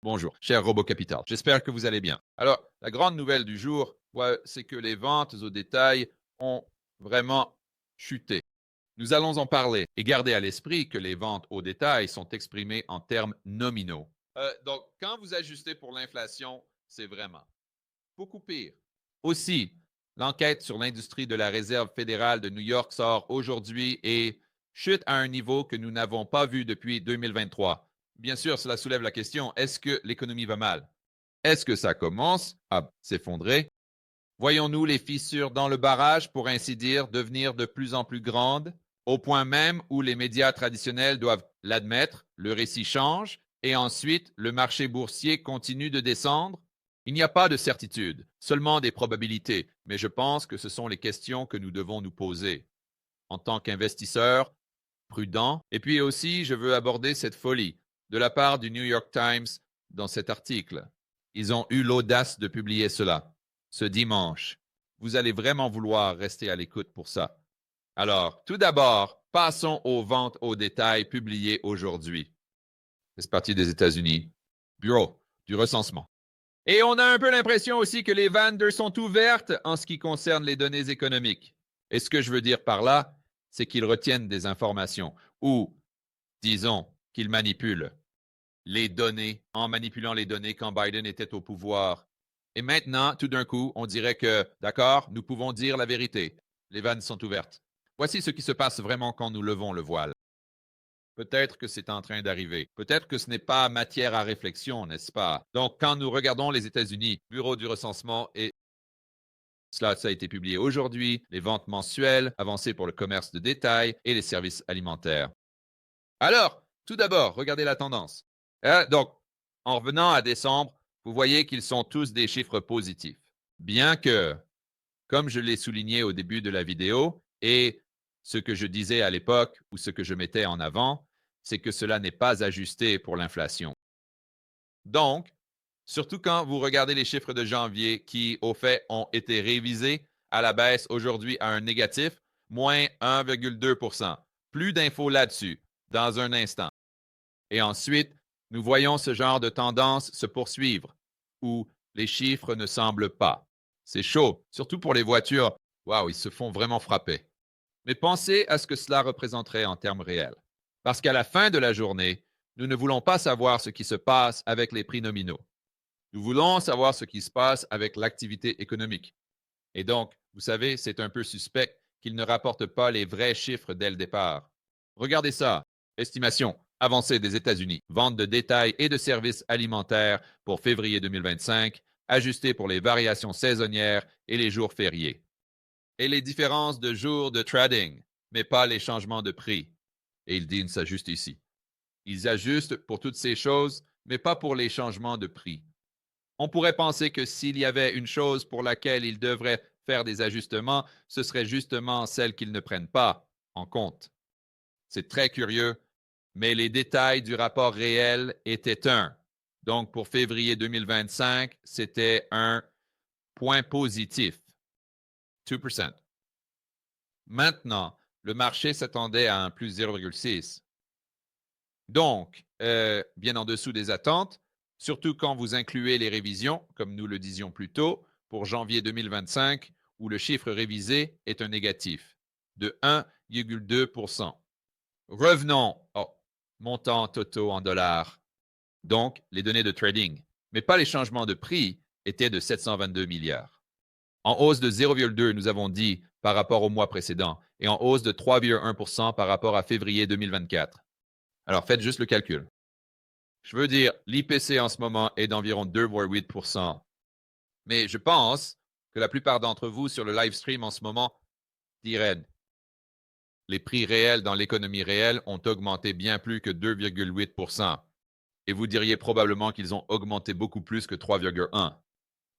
Bonjour, cher Robot Capital. J'espère que vous allez bien. Alors, la grande nouvelle du jour, c'est que les ventes au détail ont vraiment chuté. Nous allons en parler et garder à l'esprit que les ventes au détail sont exprimées en termes nominaux. Donc, quand vous ajustez pour l'inflation, c'est vraiment beaucoup pire. Aussi, l'enquête sur l'industrie de la Réserve fédérale de New York sort aujourd'hui et chute à un niveau que nous n'avons pas vu depuis 2023. Bien sûr, cela soulève la question, est-ce que l'économie va mal? Est-ce que ça commence à s'effondrer? Voyons-nous les fissures dans le barrage, pour ainsi dire, devenir de plus en plus grandes, au point même où les médias traditionnels doivent l'admettre, le récit change, et ensuite le marché boursier continue de descendre? Il n'y a pas de certitude, seulement des probabilités, mais je pense que ce sont les questions que nous devons nous poser. En tant qu'investisseurs, prudents, et puis aussi je veux aborder cette folie de la part du New York Times dans cet article. Ils ont eu l'audace de publier cela ce dimanche. Vous allez vraiment vouloir rester à l'écoute pour ça. Alors, tout d'abord, passons aux ventes au détail publiées aujourd'hui. C'est parti des États-Unis. Bureau du recensement. Et on a un peu l'impression aussi que les vannes sont ouvertes en ce qui concerne les données économiques. Et ce que je veux dire par là, c'est qu'ils retiennent des informations ou, disons, qu'ils manipulent les données en manipulant les données quand Biden était au pouvoir. Et maintenant, tout d'un coup, on dirait que, d'accord, nous pouvons dire la vérité. Les vannes sont ouvertes. Voici ce qui se passe vraiment quand nous levons le voile. Peut-être que c'est en train d'arriver. Peut-être que ce n'est pas matière à réflexion, n'est-ce pas? Donc, quand nous regardons les États-Unis, Bureau du recensement, et cela ça a été publié aujourd'hui, les ventes mensuelles, avancées pour le commerce de détail et les services alimentaires. Alors, tout d'abord, regardez la tendance. Donc, en revenant à décembre, vous voyez qu'ils sont tous des chiffres positifs. Bien que, comme je l'ai souligné au début de la vidéo, et ce que je disais à l'époque ou ce que je mettais en avant, c'est que cela n'est pas ajusté pour l'inflation. Donc, surtout quand vous regardez les chiffres de janvier qui, au fait, ont été révisés à la baisse aujourd'hui à un négatif, moins 1,2 Plus d'infos là-dessus dans un instant. Et ensuite, nous voyons ce genre de tendance se poursuivre, où les chiffres ne semblent pas. C'est chaud, surtout pour les voitures. Waouh, ils se font vraiment frapper. Mais pensez à ce que cela représenterait en termes réels. Parce qu'à la fin de la journée, nous ne voulons pas savoir ce qui se passe avec les prix nominaux. Nous voulons savoir ce qui se passe avec l'activité économique. Et donc, vous savez, c'est un peu suspect qu'ils ne rapportent pas les vrais chiffres dès le départ. Regardez ça. Estimation avancée des États-Unis. Vente de détail et de services alimentaires pour février 2025, ajustée pour les variations saisonnières et les jours fériés. Et les différences de jours de trading, mais pas les changements de prix. Et ils disent ça juste ici. Ils ajustent pour toutes ces choses, mais pas pour les changements de prix. On pourrait penser que s'il y avait une chose pour laquelle ils devraient faire des ajustements, ce serait justement celle qu'ils ne prennent pas en compte. C'est très curieux, mais les détails du rapport réel étaient un. Donc, pour février 2025, c'était un point positif, 2%. Maintenant, le marché s'attendait à un plus 0,6. Donc, bien en dessous des attentes, surtout quand vous incluez les révisions, comme nous le disions plus tôt, pour janvier 2025, où le chiffre révisé est un négatif de 1,2 Revenons au montant totaux en dollars, donc les données de trading, mais pas les changements de prix, étaient de 722 milliards. En hausse de 0,2, nous avons dit, par rapport au mois précédent, et en hausse de 3,1 par rapport à février 2024. Alors faites juste le calcul. Je veux dire, l'IPC en ce moment est d'environ 2,8 Mais je pense que la plupart d'entre vous sur le live stream en ce moment diraient les prix réels dans l'économie réelle ont augmenté bien plus que 2,8 Et vous diriez probablement qu'ils ont augmenté beaucoup plus que 3,1.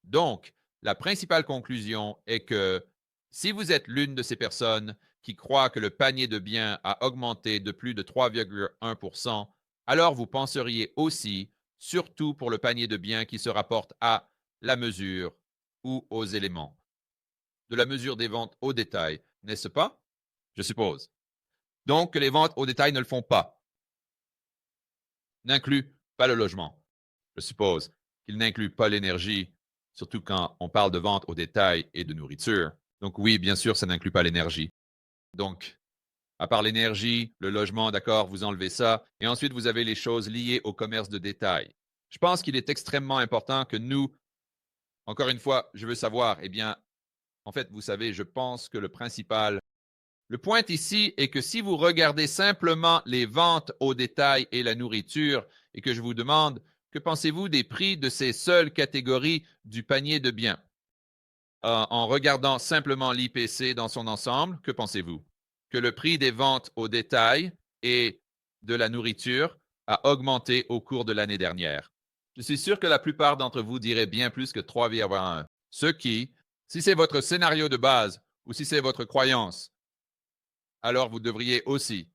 Donc, la principale conclusion est que si vous êtes l'une de ces personnes qui croient que le panier de biens a augmenté de plus de 3,1 alors vous penseriez aussi, surtout pour le panier de biens qui se rapporte à la mesure ou aux éléments, de la mesure des ventes au détail, n'est-ce pas? Je suppose. Donc, que les ventes au détail ne le font pas, n'incluent pas le logement. Je suppose qu'il n'inclut pas l'énergie, surtout quand on parle de vente au détail et de nourriture. Donc oui, bien sûr, ça n'inclut pas l'énergie. Donc, à part l'énergie, le logement, d'accord, vous enlevez ça. Et ensuite, vous avez les choses liées au commerce de détail. Je pense qu'il est extrêmement important que nous, encore une fois, je veux savoir, eh bien, en fait, vous savez, je pense que le point ici est que si vous regardez simplement les ventes au détail et la nourriture, et que je vous demande, que pensez-vous des prix de ces seules catégories du panier de biens? En regardant simplement l'IPC dans son ensemble, que pensez-vous? Que le prix des ventes au détail et de la nourriture a augmenté au cours de l'année dernière. Je suis sûr que la plupart d'entre vous diraient bien plus que 3,1. Ce qui, si c'est votre scénario de base ou si c'est votre croyance, alors vous devriez aussi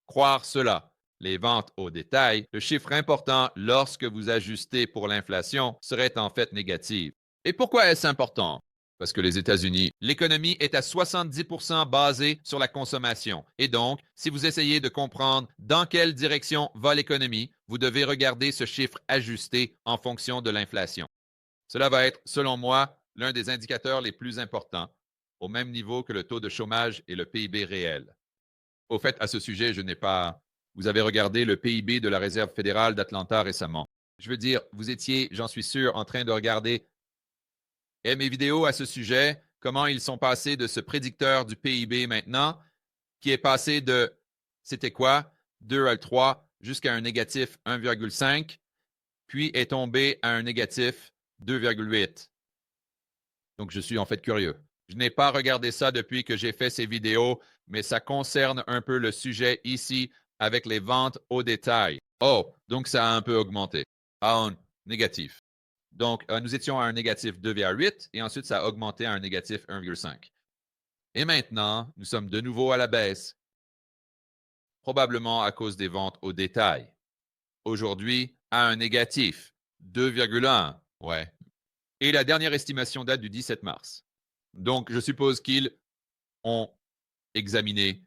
croire cela. Les ventes au détail, le chiffre important lorsque vous ajustez pour l'inflation, serait en fait négatif. Et pourquoi est-ce important? Parce que les États-Unis, l'économie est à 70% basée sur la consommation. Et donc, si vous essayez de comprendre dans quelle direction va l'économie, vous devez regarder ce chiffre ajusté en fonction de l'inflation. Cela va être, selon moi, l'un des indicateurs les plus importants, au même niveau que le taux de chômage et le PIB réel. Au fait, à ce sujet, je n'ai pas. Vous avez regardé le PIB de la Réserve fédérale d'Atlanta récemment. Je veux dire, vous étiez, j'en suis sûr, en train de regarder mes vidéos à ce sujet, comment ils sont passés de ce prédicteur du PIB maintenant, qui est passé de, c'était quoi, 2 à 3 jusqu'à un négatif 1,5, puis est tombé à un négatif 2,8. Donc, je suis en fait curieux. Je n'ai pas regardé ça depuis que j'ai fait ces vidéos, mais ça concerne un peu le sujet ici avec les ventes au détail. Oh, donc ça a un peu augmenté à un négatif. Donc, nous étions à un négatif 2,8 et ensuite ça a augmenté à un négatif 1,5. Et maintenant, nous sommes de nouveau à la baisse, probablement à cause des ventes au détail. Aujourd'hui, à un négatif 2,1. Ouais. Et la dernière estimation date du 17 mars. Donc, je suppose qu'ils ont examiné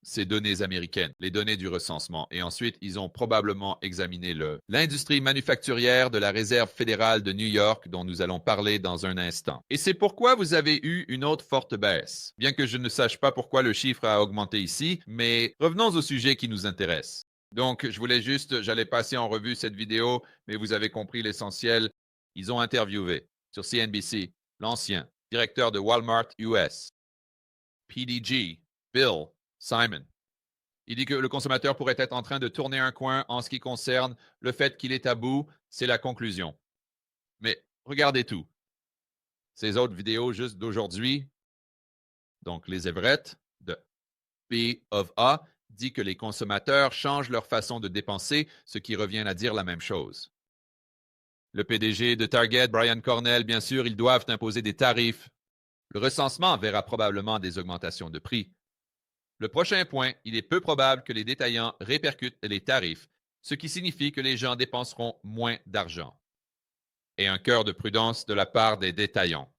ces données américaines, les données du recensement. Et ensuite, ils ont probablement examiné l'industrie manufacturière de la Réserve fédérale de New York, dont nous allons parler dans un instant. Et c'est pourquoi vous avez eu une autre forte baisse. Bien que je ne sache pas pourquoi le chiffre a augmenté ici, mais revenons au sujet qui nous intéresse. Donc, j'allais passer en revue cette vidéo, mais vous avez compris l'essentiel. Ils ont interviewé sur CNBC l'ancien directeur de Walmart US, PDG, Bill Simon. Il dit que le consommateur pourrait être en train de tourner un coin en ce qui concerne le fait qu'il est à bout. C'est la conclusion. Mais regardez tout. Ces autres vidéos juste d'aujourd'hui, donc les Everett de B of A, dit que les consommateurs changent leur façon de dépenser, ce qui revient à dire la même chose. Le PDG de Target, Brian Cornell, bien sûr, ils doivent imposer des tarifs. Le recensement verra probablement des augmentations de prix. Le prochain point, il est peu probable que les détaillants répercutent les tarifs, ce qui signifie que les gens dépenseront moins d'argent. Et un cœur de prudence de la part des détaillants.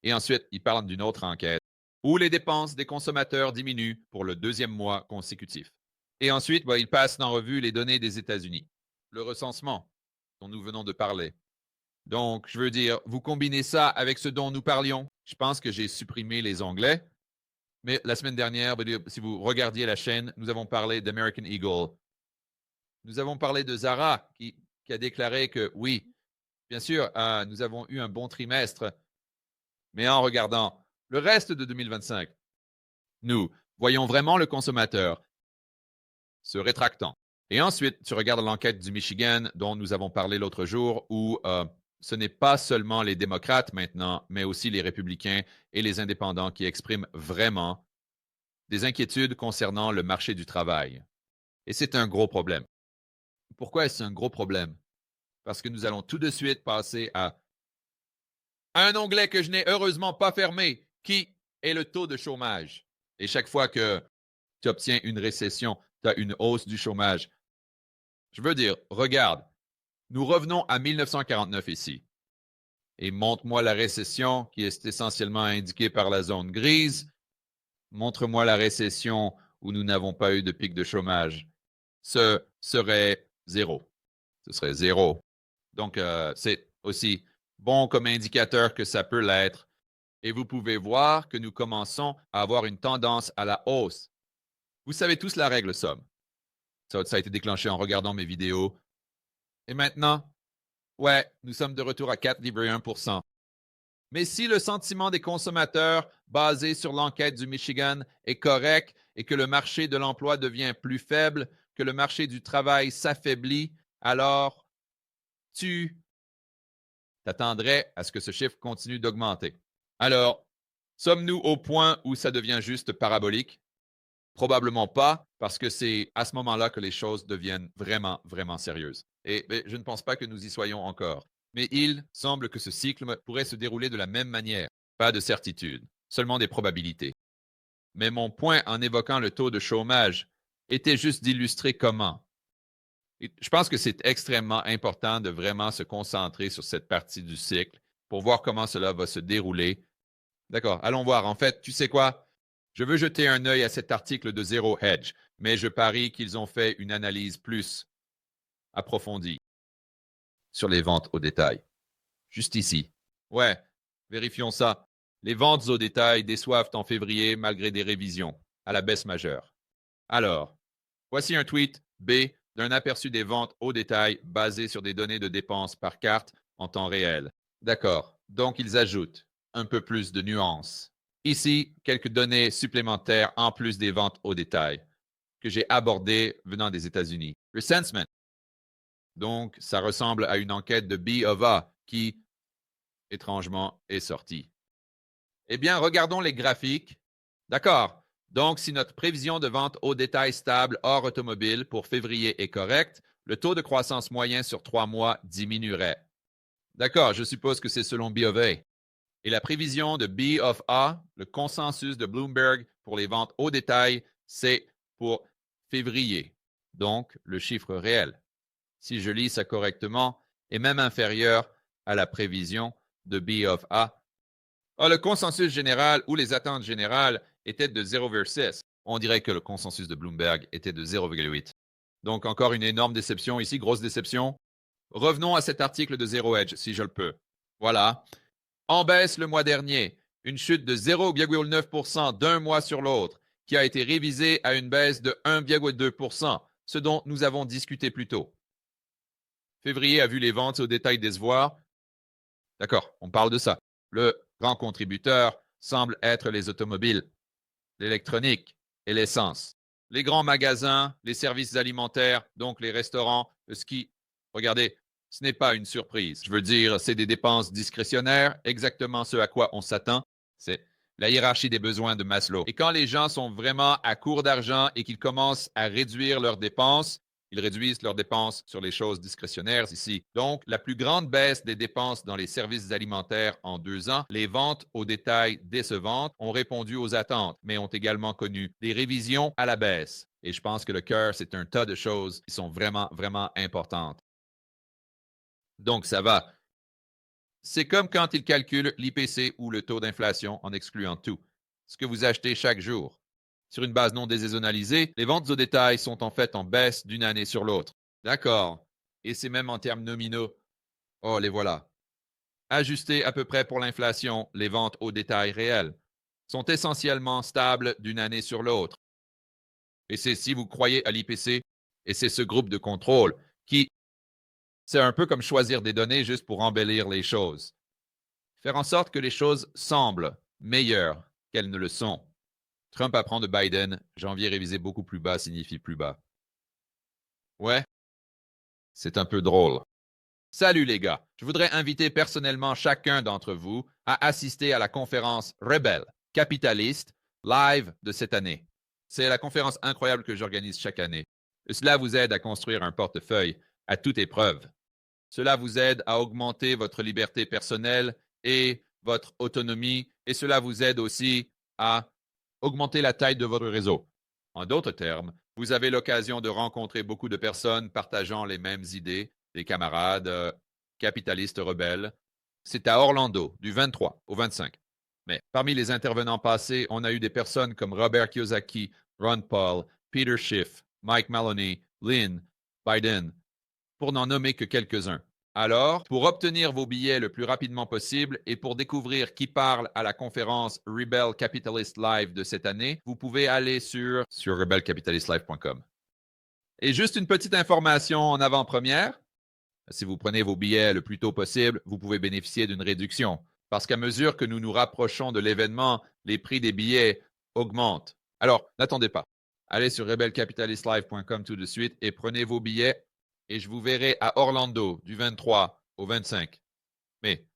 Et ensuite, il parle d'une autre enquête où les dépenses des consommateurs diminuent pour le deuxième mois consécutif. Et ensuite, il passe en revue les données des États-Unis, le recensement dont nous venons de parler. Donc, je veux dire, vous combinez ça avec ce dont nous parlions. Je pense que j'ai supprimé les onglets. Mais la semaine dernière, si vous regardiez la chaîne, nous avons parlé d'American Eagle. Nous avons parlé de Zara qui a déclaré que oui, bien sûr, nous avons eu un bon trimestre, mais en regardant le reste de 2025, nous voyons vraiment le consommateur se rétractant. Et ensuite, tu regardes l'enquête du Michigan dont nous avons parlé l'autre jour, où ce n'est pas seulement les démocrates maintenant, mais aussi les républicains et les indépendants qui expriment vraiment des inquiétudes concernant le marché du travail. Et c'est un gros problème. Pourquoi est-ce un gros problème? Parce que nous allons tout de suite passer à un onglet que je n'ai heureusement pas fermé, qui est le taux de chômage. Et chaque fois que tu obtiens une récession, tu as une hausse du chômage. Je veux dire, regarde, nous revenons à 1949 ici. Et montre-moi la récession qui est essentiellement indiquée par la zone grise. Montre-moi la récession où nous n'avons pas eu de pic de chômage. Ce serait zéro. Ce serait zéro. Donc, c'est aussi bon comme indicateur que ça peut l'être. Et vous pouvez voir que nous commençons à avoir une tendance à la hausse. Vous savez tous la règle somme. Ça a été déclenché en regardant mes vidéos. Et maintenant, ouais, nous sommes de retour à 4,1 %. Mais si le sentiment des consommateurs basé sur l'enquête du Michigan est correct et que le marché de l'emploi devient plus faible, que le marché du travail s'affaiblit, alors tu t'attendrais à ce que ce chiffre continue d'augmenter. Alors, sommes-nous au point où ça devient juste parabolique? Probablement pas, parce que c'est à ce moment-là que les choses deviennent vraiment, vraiment sérieuses. Et je ne pense pas que nous y soyons encore. Mais il semble que ce cycle pourrait se dérouler de la même manière. Pas de certitude, seulement des probabilités. Mais mon point en évoquant le taux de chômage était juste d'illustrer comment. Et je pense que c'est extrêmement important de vraiment se concentrer sur cette partie du cycle pour voir comment cela va se dérouler. D'accord, allons voir. En fait, tu sais quoi? Je veux jeter un œil à cet article de Zero Hedge, mais je parie qu'ils ont fait une analyse plus approfondie sur les ventes au détail. Juste ici. Ouais, vérifions ça. Les ventes au détail déçoivent en février malgré des révisions à la baisse majeure. Alors, voici un tweet B d'un aperçu des ventes au détail basé sur des données de dépenses par carte en temps réel. D'accord, donc ils ajoutent un peu plus de nuances. Ici, quelques données supplémentaires en plus des ventes au détail que j'ai abordées venant des États-Unis. Recensement. Donc, ça ressemble à une enquête de B of A qui, étrangement, est sortie. Eh bien, regardons les graphiques. D'accord. Donc, si notre prévision de vente au détail stable hors automobile pour février est correcte, le taux de croissance moyen sur 3 mois diminuerait. D'accord, je suppose que c'est selon B of A. Et la prévision de B of A, le consensus de Bloomberg pour les ventes au détail, c'est pour février. Donc, le chiffre réel, si je lis ça correctement, est même inférieur à la prévision de B of A. Le consensus général ou les attentes générales étaient de 0,6. On dirait que le consensus de Bloomberg était de 0,8. Donc, encore une énorme déception ici, grosse déception. Revenons à cet article de Zero Hedge, si je le peux. Voilà. En baisse le mois dernier, une chute de 0,9 % d'un mois sur l'autre, qui a été révisée à une baisse de 1,2 %, ce dont nous avons discuté plus tôt. Février a vu les ventes au détail décevoir. D'accord, on parle de ça. Le grand contributeur semble être les automobiles, l'électronique et l'essence. Les grands magasins, les services alimentaires, donc les restaurants, le ski. Regardez, ce n'est pas une surprise. Je veux dire, c'est des dépenses discrétionnaires, exactement ce à quoi on s'attend. C'est la hiérarchie des besoins de Maslow. Et quand les gens sont vraiment à court d'argent et qu'ils commencent à réduire leurs dépenses, ils réduisent leurs dépenses sur les choses discrétionnaires ici. Donc, la plus grande baisse des dépenses dans les services alimentaires en 2 ans, les ventes au détail décevantes ont répondu aux attentes, mais ont également connu des révisions à la baisse. Et je pense que le cœur, c'est un tas de choses qui sont vraiment, vraiment importantes. Donc, ça va. C'est comme quand ils calculent l'IPC ou le taux d'inflation en excluant tout, ce que vous achetez chaque jour. Sur une base non désaisonnalisée, les ventes au détail sont en fait en baisse d'une année sur l'autre. D'accord. Et c'est même en termes nominaux. Oh, les voilà. Ajustés à peu près pour l'inflation, les ventes au détail réelles sont essentiellement stables d'une année sur l'autre. Et c'est si vous croyez à l'IPC, et c'est ce groupe de contrôle qui, c'est un peu comme choisir des données juste pour embellir les choses. Faire en sorte que les choses semblent meilleures qu'elles ne le sont. Trump apprend de Biden, janvier révisé beaucoup plus bas signifie plus bas. Ouais, c'est un peu drôle. Salut les gars, je voudrais inviter personnellement chacun d'entre vous à assister à la conférence Rebelle, capitaliste, live de cette année. C'est la conférence incroyable que j'organise chaque année. Cela vous aide à construire un portefeuille à toute épreuve. Cela vous aide à augmenter votre liberté personnelle et votre autonomie, et cela vous aide aussi à augmenter la taille de votre réseau. En d'autres termes, vous avez l'occasion de rencontrer beaucoup de personnes partageant les mêmes idées, des camarades capitalistes rebelles. C'est à Orlando, du 23 au 25. Mais parmi les intervenants passés, on a eu des personnes comme Robert Kiyosaki, Ron Paul, Peter Schiff, Mike Maloney, Lynn, Biden, pour n'en nommer que quelques-uns. Alors, pour obtenir vos billets le plus rapidement possible et pour découvrir qui parle à la conférence Rebel Capitalist Live de cette année, vous pouvez aller sur rebelcapitalistlive.com. Et juste une petite information en avant-première. Si vous prenez vos billets le plus tôt possible, vous pouvez bénéficier d'une réduction. Parce qu'à mesure que nous nous rapprochons de l'événement, les prix des billets augmentent. Alors, n'attendez pas. Allez sur rebelcapitalistlive.com tout de suite et prenez vos billets et je vous verrai à Orlando du 23 au 25 mai.